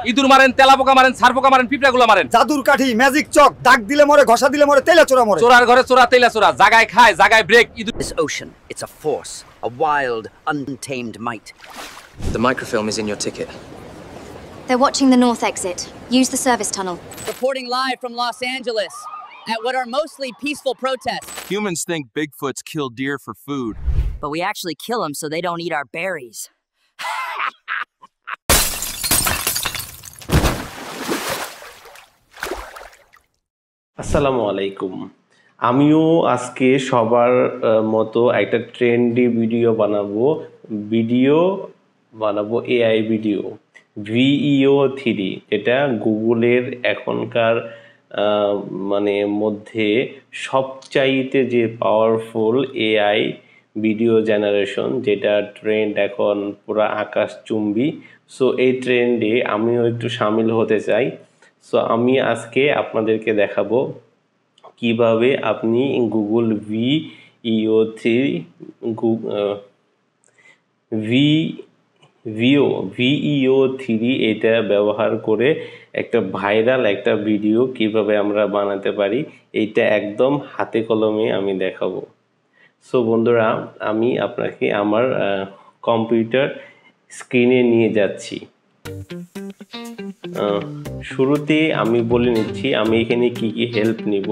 ইঁদুর মারেন, তেলাপোকা মারেন, ছারপোকা মারেন, পিঁপড়াগুলো মারেন। জাদুর কাঠি, ম্যাজিক চক, দাগ দিলে মরে, ঘষা দিলে মরে, তেলা চোরা মরে। চোরার ঘরে চোরা, তেলা চোরা, জায়গায় খায়, জায়গায় break. This ocean, it's a force, a wild, untamed might. The microfilm is in your ticket. They're watching the north exit. Use the service tunnel. Reporting live from Los Angeles at what are mostly peaceful protests. Humans think Bigfoots kill deer for food. But we actually kill them so they don't eat our berries. আসসালামু আলাইকুম। আমিও আজকে সবার মতো একটা trendy video বানাবো AI video Veo 3, যেটা গুগলের এখনকার মধ্যে সবচাইতে যে পাওয়ারফুল এআই ভিডিও জেনারেশন, যেটা ট্রেন্ড এখন পুরো আকাশচুম্বী। সো এই ট্রেন্ডে আমিও একটু সামিল হতে চাই। সো আমি আজকে আপনাদেরকে দেখাবো কিভাবে আপনি গুগল ভিইও 3 এটা ব্যবহার করে একটা ভাইরাল একটা ভিডিও কিভাবে আমরা বানাতে পারি, এইটা একদম হাতে কলমে আমি দেখাবো। সো বন্ধুরা, আমি আপনাকে আমার কম্পিউটার স্ক্রিনে নিয়ে যাচ্ছি। শুরুতে আমি বলে নিচ্ছি আমি এখানে কি হেল্প নিব।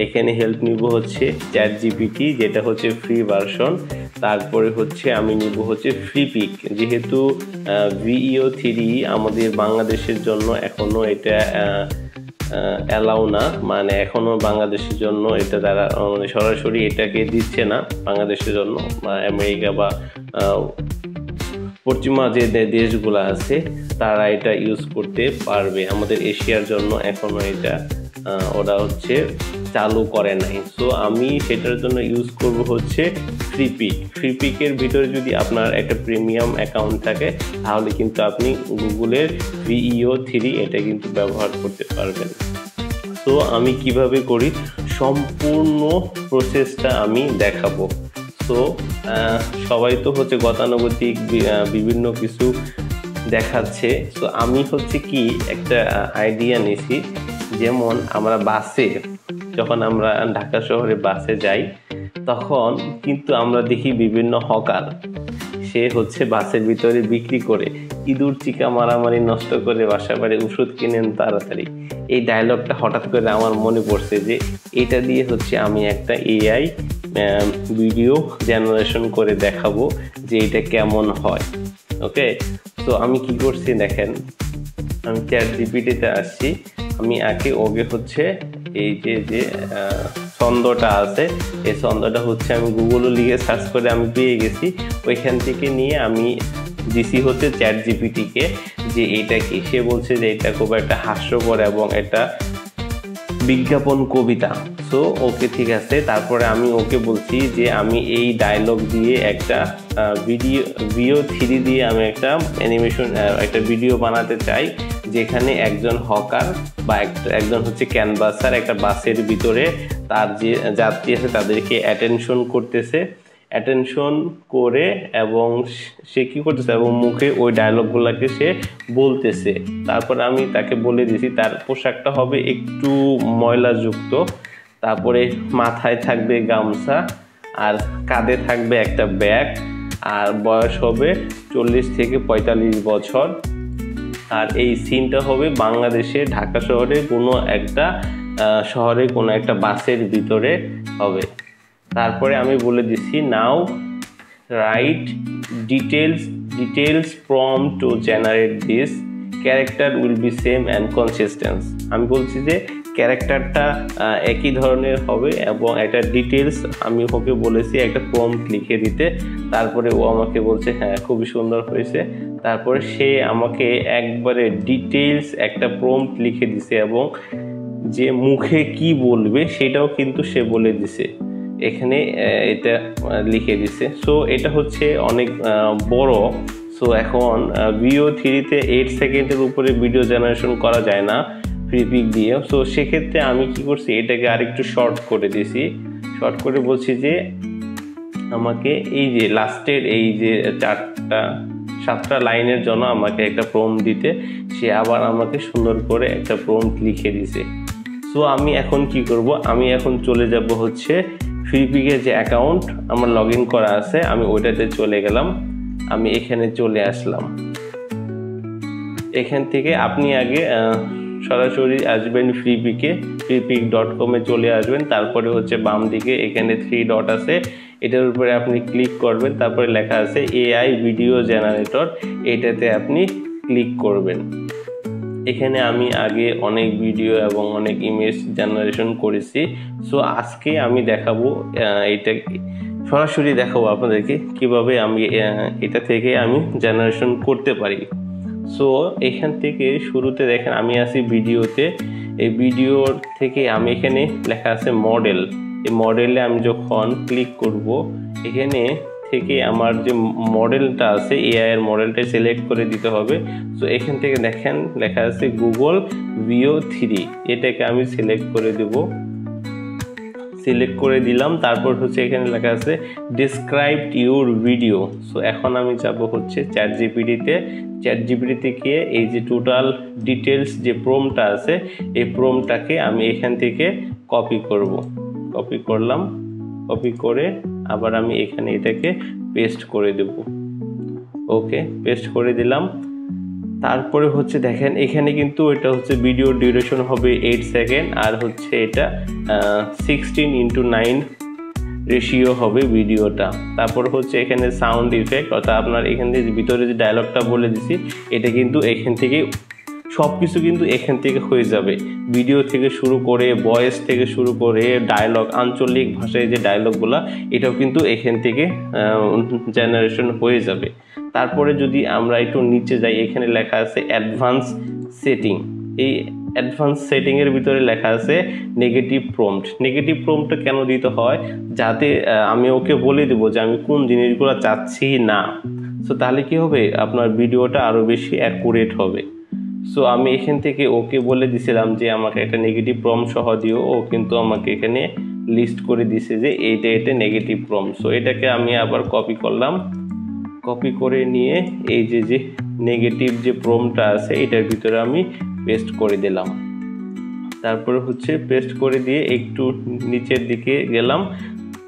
এখানে হেল্প নিব হচ্ছে ChatGPT, যেটা হচ্ছে ফ্রি ভার্সন। তারপরে হচ্ছে আমি নিব হচ্ছে ফ্লিপিক, যেহেতু ভিইও 3 আমাদের বাংলাদেশের জন্য এখনো এটা অ্যালাউ না, এখনো বাংলাদেশের জন্য এটা তারা সরাসরি এটাকে দিচ্ছে না বাংলাদেশের জন্য, বা আমেরিকা বা পশ্চিমা যে দেশগুলো আছে তারা এটা ইউজ করতে পারবে। আমাদের এশিয়ার জন্য এখনো এটা ওরা হচ্ছে চালু করে নাই। সো আমি সেটার জন্য ইউজ করব হচ্ছে ফ্লিপিকের ভিতরে যদি আপনার একটা প্রিমিয়াম অ্যাকাউন্ট থাকে তাহলে কিন্তু আপনি গুগলের ভিইও 3 এটা কিন্তু ব্যবহার করতে পারবেন। তো আমি কিভাবে করি সম্পূর্ণ প্রসেসটা আমি দেখাবো। তো সবাই তো হচ্ছে গতানুগতিক বিভিন্ন কিছু দেখাচ্ছে। তো আমি হচ্ছে কি একটা আইডিয়া নিছি, যেমন আমরা বাসে যখন আমরা ঢাকা শহরে বাসে যাই তখন কিন্তু আমরা দেখি বিভিন্ন হকার, সে হচ্ছে বাসের ভিতরে বিক্রি করে ইঁদুর চিকা মারামারি নষ্ট করে বাসা বাড়ি ওষুধ কিনেন তাড়াতাড়ি। এই ডায়লগটা হঠাৎ করে আমার মনে পড়ছে যে এটা দিয়ে হচ্ছে আমি একটা এআই ভিডিও জেনারেশন করে দেখাবো যে এটা কেমন হয়। ওকে, তো আমি কি করছি দেখেন, আমি ChatGPT-তে আসছি। আমি ওকে হচ্ছে এই যে ছন্দটা আছে, এই ছন্দটা হচ্ছে আমি গুগলও লিখে সার্চ করে আমি পেয়ে গেছি। ওইখান থেকে নিয়ে আমি দিছি হচ্ছে ChatGPT-কে যে এটা কি। সে বলছে যে এটা খুব একটা হাস্যকর এবং এটা বিজ্ঞাপন কবিতা। সো ওকে, ঠিক আছে। তারপরে আমি ওকে বলছি যে আমি এই ডায়লগ দিয়ে একটা ভিইও 3 দিয়ে আমি একটা অ্যানিমেশন একটা ভিডিও বানাতে চাই, যেখানে একজন হকার বা একজন হচ্ছে ক্যানভাসার একটা বাসের ভিতরে তার যে যাত্রী আছে তাদেরকে অ্যাটেনশন করে এবং সে কী করতেছে এবং মুখে ওই ডায়লগগুলোকে সে বলতেছে। তারপরে আমি তাকে বলে দিয়েছি তার পোশাকটা হবে একটু ময়লাযুক্ত, তারপরে মাথায় থাকবে গামছা, আর কাঁধে থাকবে একটা ব্যাগ, আর বয়স হবে 40 থেকে 45 বছর। আর এই সিনটা হবে বাংলাদেশে ঢাকা শহরে কোনো একটা বাসের ভিতরে হবে। তারপরে আমি বলে দিচ্ছি now write details prompt to generate this character will be same and consistent। আমি বলছি যে ক্যারেক্টারটা একই ধরনের হবে এবং একটা ডিটেলস আমি ওকে বলেছি একটা প্রম্পট লিখে দিতে। তারপরে ও আমাকে বলছে হ্যাঁ খুবই সুন্দর হয়েছে। তারপরে সে আমাকে একবারে ডিটেলস একটা প্রম্পট লিখে দিছে এবং যে মুখে কি বলবে সেটাও কিন্তু সে বলে দিছে, এখানে এটা লিখে দিছে। সো এটা হচ্ছে অনেক বড়। সো এখন ভিইও 3-তে 8 সেকেন্ডের উপরে ভিডিও জেনারেশন করা যায় না ফ্লিপিক দিয়ে। সো সেক্ষেত্রে আমি কি করছি, এটাকে আরেকটু শর্ট করে দিছি। শর্ট করে বলছি যে আমাকে এই যে লাস্টের এই যে 4টা 7টা লাইনের জন্য আমাকে একটা প্রম্পট দিতে, সে আবার আমাকে সুন্দর করে একটা প্রম্পট লিখে দিছে। সো আমি এখন কি করব, আমি এখন চলে যাব হচ্ছে ফ্রিপিকের যে অ্যাকাউন্ট আমার লগ ইন করা আছে, আমি ওইটাতে চলে গেলাম। আমি এখানে চলে আসলাম। এখান থেকে আপনি আগে সরাসরি আসবেন freepik.com এ চলে আসবেন। তারপরে হচ্ছে বাম দিকে এখানে 3 ডট আছে, এটার উপরে আপনি ক্লিক করবেন। তারপরে লেখা আছে AI ভিডিও জেনারেটর, এটাতে আপনি ক্লিক করবেন। এখানে আমি আগে অনেক ভিডিও এবং অনেক ইমেজ জেনারেশন করেছি। সো আজকে আমি দেখাবো, এটা সরাসরি দেখাবো আপনাদেরকে কিভাবে আমি এটা থেকে আমি জেনারেশন করতে পারি। সো এখান থেকে শুরুতে দেখেন আমি আছি ভিডিওতে। এই ভিডিওর থেকে আমি এখানে লেখা আছে মডেল, এই মডেলে আমি যখন ক্লিক করব এখানে থেকে আমার যে মডেলটা আছে AI এর মডেলটা সিলেক্ট করে দিতে হবে। সো এখান থেকে দেখেন লেখা আছে গুগল Veo 3, এটাকে আমি সিলেক্ট করে দেব। সিলেক্ট করে দিলাম। তারপর হচ্ছে এখানে লেখা আছে ডিসক্রাইবড ইউর ভিডিও। সো এখন আমি যাব হচ্ছে চ্যাটজিপিটিতে গিয়ে এই যে টোটাল ডিটেলস যে প্রম্পটটা আছে এই প্রম্পটটাকে আমি এখান থেকে কপি করব। কপি করলাম, কপি করে আবার আমি এখানে এটাকে পেস্ট করে দেব। ওকে, পেস্ট করে দিলাম। তারপরে হচ্ছে দেখেন এখানে কিন্তু এটা হচ্ছে ভিডিও ডিউরেশন হবে 8 সেকেন্ড, আর হচ্ছে এটা 16:9 রেশিও হবে ভিডিওটা। তারপর হচ্ছে এখানে সাউন্ড ইফেক্ট, অর্থাৎ আপনার এখানে ভিতরে যে ডায়লগটা বলে দিছি এটা কিন্তু এখান থেকে সব কিছু কিন্তু এখান থেকে হয়ে যাবে। ভিডিও থেকে শুরু করে ভয়েস থেকে শুরু করে ডায়লগ, আঞ্চলিক ভাষায় যে ডায়লগগুলো এটাও কিন্তু এখান থেকে জেনারেশন হয়ে যাবে। তারপরে যদি আমরা একটু নিচে যাই, এখানে লেখা আছে অ্যাডভান্স সেটিং। এই অ্যাডভান্স সেটিংয়ের ভিতরে লেখা আছে নেগেটিভ প্রম্পট। নেগেটিভ প্রম্পটটা কেন দিতে হয়, যাতে আমি ওকে বলে দেবো যে আমি কোন জিনিসগুলো চাচ্ছি না। সো তাহলে কি হবে, আপনার ভিডিওটা আরও বেশি অ্যাকুরেট হবে। সো আমি এখান থেকে ওকে বলে দিছিলাম যে আমাকে একটা নেগেটিভ প্রম্পট সহ দিও, ও কিন্তু আমাকে এখানে লিস্ট করে দিছে যে এটা নেগেটিভ প্রম্পট। সো এটাকে আমি আবার কপি করলাম, কপি করে নিয়ে এই যে নেগেটিভ যে প্রম্পটটা আছে এটার ভিতরে আমি পেস্ট করে দিলাম। তারপরে হচ্ছে পেস্ট করে দিয়ে একটু নিচের দিকে গেলাম,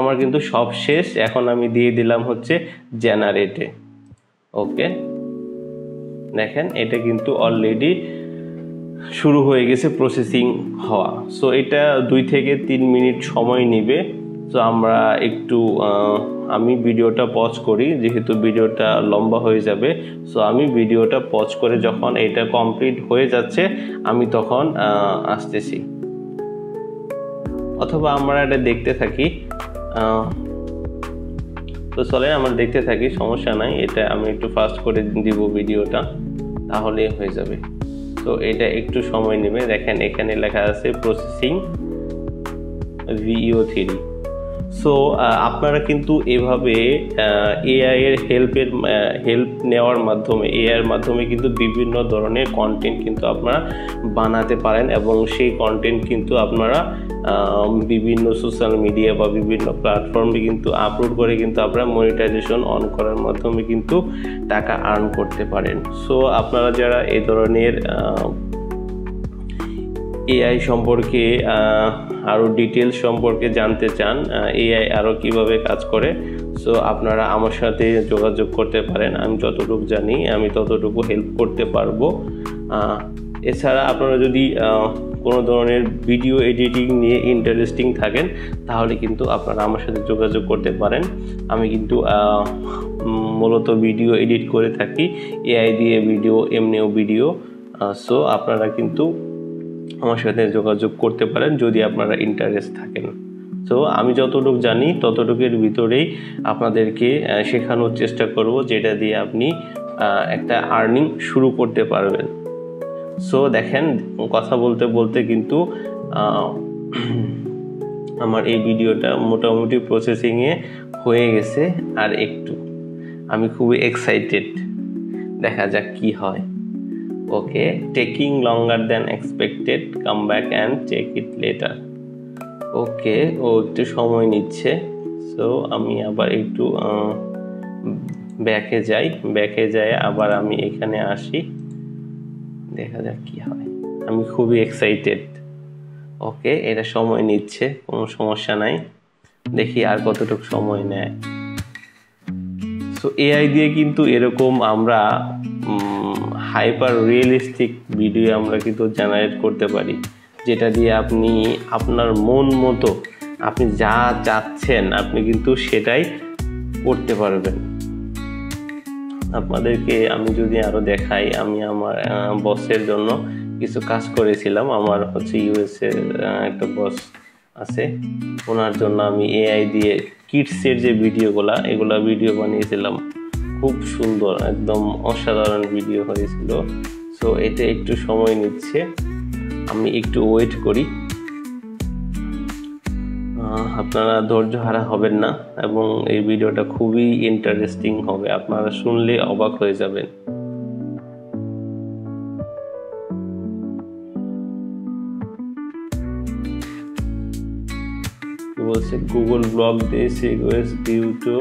আমার কিন্তু সব শেষ। এখন আমি দিয়ে দিলাম হচ্ছে জেনারেটে। ওকে, দেখেন এটা কিন্তু অলরেডি শুরু হয়ে গেছে প্রসেসিং হওয়া। সো এটা 2 থেকে 3 মিনিট সময় নেবে। সো আমরা একটু আমি ভিডিওটা পজ করি, যেহেতু ভিডিওটা লম্বা হয়ে যাবে। সো আমি ভিডিওটা পজ করে যখন এটা কমপ্লিট হয়ে যাচ্ছে আমি তখন আসতেছি, অথবা আমরা এটা দেখতে থাকি। তো চলে আমরা দেখতে থাকি, সমস্যা নাই। এটা আমি একটু ফাস্ট করে দিব ভিডিওটা, তাহলে হয়ে যাবে। তো এটা একটু সময় নেবে। দেখেন এখানে লেখা আছে প্রসেসিং Veo 3। সো আপনারা কিন্তু এভাবে AI এর হেল্প নেওয়ার মাধ্যমে, AI এর মাধ্যমে কিন্তু বিভিন্ন ধরনের কন্টেন্ট কিন্তু আপনারা বানাতে পারেন, এবং সেই কন্টেন্ট কিন্তু আপনারা বিভিন্ন সোশ্যাল মিডিয়া বা বিভিন্ন প্ল্যাটফর্মে কিন্তু আপলোড করে কিন্তু আপনারা মনিটাইজেশন অন করার মাধ্যমে কিন্তু টাকা আর্ন করতে পারেন। সো আপনারা যারা এই ধরনের AI সম্পর্কে আরও ডিটেলস সম্পর্কে জানতে চান, AI আরও কিভাবে কাজ করে, সো আপনারা আমার সাথে যোগাযোগ করতে পারেন। আমি যতটুকু জানি আমি ততটুকু হেল্প করতে পারবো। এছাড়া আপনারা যদি কোনো ধরনের ভিডিও এডিটিং নিয়ে ইন্টারেস্টিং থাকেন তাহলে কিন্তু আপনারা আমার সাথে যোগাযোগ করতে পারেন। আমি কিন্তু মূলত ভিডিও এডিট করে থাকি, AI দিয়ে ভিডিও, এমনিও ভিডিও। সো আপনারা কিন্তু আমার সাথে যোগাযোগ করতে পারেন যদি আপনারা ইন্টারেস্ট থাকেন। সো আমি যতটুকু জানি ততটুকুর ভিতরেই আপনাদেরকে শেখানোর চেষ্টা করব, যেটা দিয়ে আপনি একটা আর্নিং শুরু করতে পারবেন। সো দেখেন কথা বলতে বলতে কিন্তু আমার এই ভিডিওটা মোটামুটি প্রসেসিংয়ে হয়ে গেছে, আর একটু আমি খুবই এক্সাইটেড, দেখা যাক কি হয়। Okay, taking longer than expected, come back and check it later. Okay, ও একটু সময় নিচ্ছে। সো আমি আবার একটু ব্যাকে যাই, ব্যাকে যাই আবার আমি এখানে আসি, দেখা যাক কি হয়। আমি খুবই এক্সাইটেড। ওকে, এটা সময় নিচ্ছে, কোনো সমস্যা নাই, দেখি আর কতটুকু সময় নেয়। সো এআই দিয়ে কিন্তু এরকম আমরা হাইপার রিয়েলিস্টিক ভিডিও আমরা কিন্তু জেনারেট করতে পারি, যেটা দিয়ে আপনি আপনার মন মতো আপনি যা চাচ্ছেন আপনি কিন্তু সেটাই করতে পারবেন। আপনাদেরকে আমি যদি আরও দেখাই, আমি আমার বসের জন্য কিছু কাজ করেছিলাম। আমার হচ্ছে ইউএসএর একটা বস আছে, ওনার জন্য আমি এআই দিয়ে কিডসের যে ভিডিওগুলা এগুলা ভিডিও বানিয়েছিলাম। খুব সুন্দর, একদম অসাধারণ ভিডিও হয়েছিল। সো এটা একটু সময় নিচ্ছে, আমি একটু ওয়েট করি। আপনারা ধৈর্য হারা হবেন না এবং এই ভিডিওটা খুবই ইন্টারেস্টিং হবে, আপনারা শুনলে অবাক হয়ে যাবেন। বলছে Google block this request due to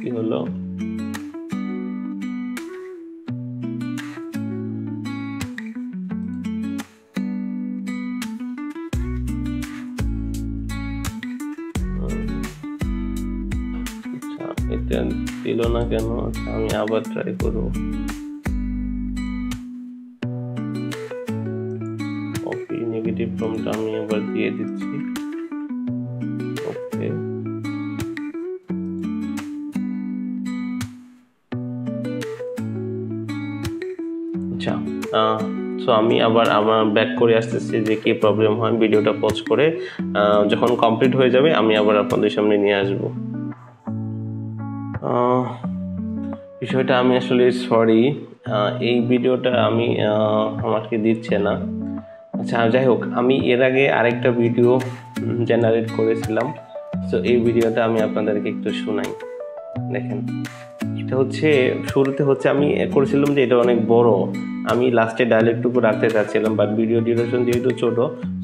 কি হলো? এটা দিল না কেন? আমি আবার ট্রাই করবো। ওকে, নেগেটিভ প্রম্পট আমি আবার দিয়ে দিচ্ছি। ওকে, আচ্ছা, সো আমি আবার ব্যাক করে আসতেছি যে কি প্রবলেম হয়। ভিডিওটা পজ করে যখন কমপ্লিট হয়ে যাবে আমি আবার আপনাদের সামনে নিয়ে আসবো। বিষয়টা আমি আসলে সরি, এই ভিডিওটা আমি আমাকে দিচ্ছে না। আচ্ছা, যাই হোক, আমি এর আগে আরেকটা ভিডিও জেনারেট করেছিলাম। সো এই ভিডিওটা আমি আপনাদেরকে একটু শোনাই। দেখেন, এটা হচ্ছে শুরুতে হচ্ছে আমি করেছিলাম যে এটা অনেক বড়, আমি লাস্টে ডায়লগটুকু রাখতে চাচ্ছিলাম, বাট ভিডিও ডিউরেশন যেহেতু ছোট,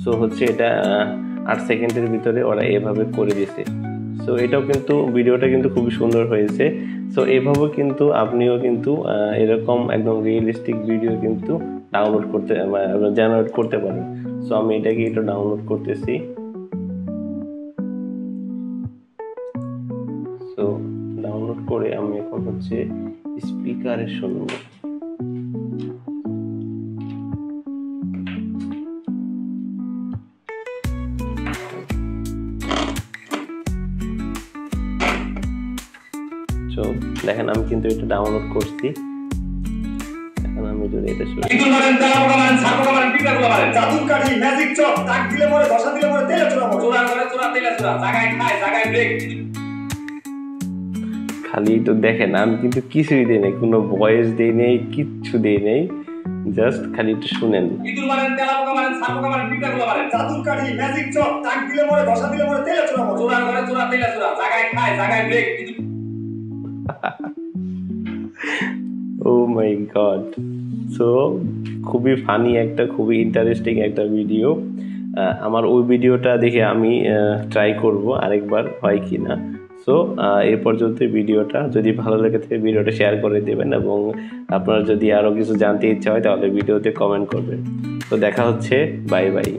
সো হচ্ছে এটা 8 সেকেন্ডের ভিতরে ওরা এভাবে করে দিয়েছে। সো এটাও কিন্তু ভিডিওটা কিন্তু খুবই সুন্দর হয়েছে। সো এইভাবে কিন্তু আপনিও কিন্তু এরকম একদম রিয়েলিস্টিক ভিডিও কিন্তু ডাউনলোড করতে জেনারেট করতে পারেন। সো আমি এটাকে একটু ডাউনলোড করতেছি। সো ডাউনলোড করে আমি এখন হচ্ছে স্পিকারে শুনবো। দেখেন, আমি কিন্তু এটা ডাউনলোড করছি। এখন আমি যদি এটা শুনি, ইঁদুর মারেন, তেলাপোকা মারেন, ছারপোকা মারেন, পিঁপড়াগুলো মারেন, জাদুর কাঠি, ম্যাজিক চক, দাগ দিলে মরে, ঘষা দিলে মরে, তেলে চোরা মরে, চোরা করে চোরা তেলা চোরা, জায়গায় খায় জায়গায় ব্রেক। খালি তো দেখেন, আমি কিন্তু কিছুই দিই নেই, কোনো ভয়েস দিই নেই, কিচ্ছু দিই নেই, জাস্ট খালি একটু শুনেন। ইঁদুর মারেন, তেলাপোকা মারেন, ছারপোকা মারেন, পিঁপড়াগুলো মারেন, জাদুর কাঠি, ম্যাজিক চক, দাগ দিলে মরে, ঘষা দিলে মরে, তেলে চোরা মরে, চোরা করে চোরা তেলা চোরা, জায়গায় খায় জায়গায় ব্রেক। ও মাই গড, সো খুবই ফানি একটা, খুবই ইন্টারেস্টিং একটা ভিডিও। আমার ওই ভিডিওটা দেখে আমি ট্রাই করব আরেকবার হয় কি না। সো এই পর্যন্ত ভিডিওটা, যদি ভালো লেগে থাকে ভিডিওটা শেয়ার করে দেবেন এবং আপনার যদি আরও কিছু জানতে ইচ্ছা হয় তাহলে ভিডিওতে কমেন্ট করবেন। তো দেখা হচ্ছে, বাই বাই।